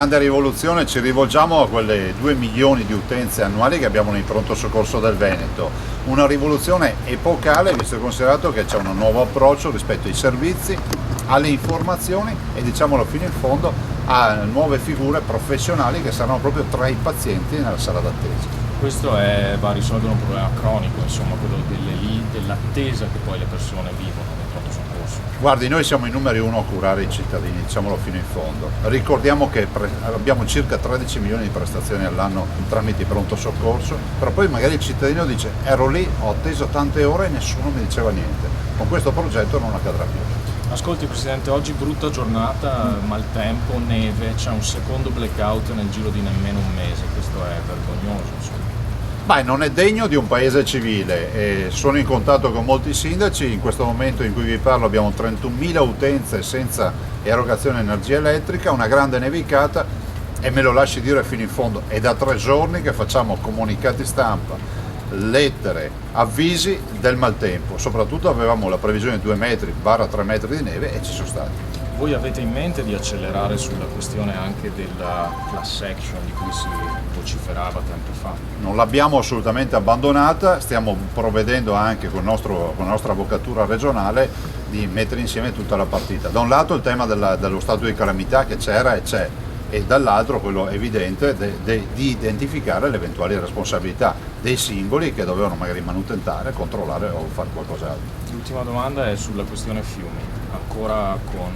Grande rivoluzione, ci rivolgiamo a quelle 2 milioni di utenze annuali che abbiamo nei pronto soccorso del Veneto. Una rivoluzione epocale, visto e considerato che c'è un nuovo approccio rispetto ai servizi, alle informazioni e, diciamolo fino in fondo, a nuove figure professionali che saranno proprio tra i pazienti nella sala d'attesa. Va a risolvere un problema cronico, insomma, quello dell'attesa che poi le persone vivono nel pronto soccorso. Guardi, noi siamo i numeri uno a curare i cittadini, diciamolo fino in fondo. Ricordiamo che abbiamo circa 13 milioni di prestazioni all'anno tramite pronto soccorso, però poi magari il cittadino dice ero lì, ho atteso tante ore e nessuno mi diceva niente. Con questo progetto non accadrà più. Ascolti Presidente, oggi brutta giornata, maltempo, neve, c'è un secondo blackout nel giro di nemmeno un mese, questo è vergognoso, insomma. Beh, non è degno di un paese civile e sono in contatto con molti sindaci. In questo momento in cui vi parlo abbiamo 31.000 utenze senza erogazione di energia elettrica, una grande nevicata e me lo lasci dire fino in fondo, è da 3 giorni che facciamo comunicati stampa, lettere, avvisi del maltempo. Soprattutto avevamo la previsione di 2 metri, 3 metri di neve e ci sono stati. Voi avete in mente di accelerare sulla questione anche della class action di cui si vociferava tempo fa? Non l'abbiamo assolutamente abbandonata, stiamo provvedendo anche con la nostra avvocatura regionale di mettere insieme tutta la partita. Da un lato il tema dello stato di calamità che c'era e c'è, e dall'altro quello evidente di identificare le eventuali responsabilità dei singoli che dovevano magari manutentare, controllare o fare qualcos'altro. L'ultima domanda è sulla questione fiumi. Ancora con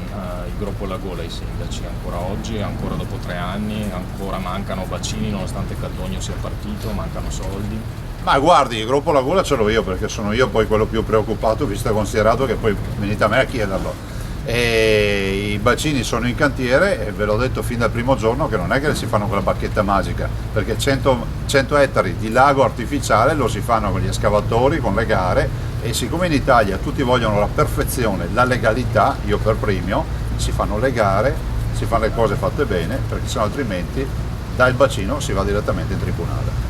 il Gruppo Lagola i sindaci, ancora oggi, ancora dopo 3 anni, ancora mancano bacini nonostante Caldogno sia partito, mancano soldi. Ma guardi, il gruppo La Gola ce l'ho io perché sono io poi quello più preoccupato, visto e considerato che poi venite a me a chiederlo. E i bacini sono in cantiere e ve l'ho detto fin dal primo giorno che non è che si fanno con la bacchetta magica, perché 100 ettari di lago artificiale lo si fanno con gli escavatori, con le gare, e siccome in Italia tutti vogliono la perfezione, la legalità, io per primo, si fanno le gare, si fanno le cose fatte bene, perché sennò altrimenti dal bacino si va direttamente in tribunale.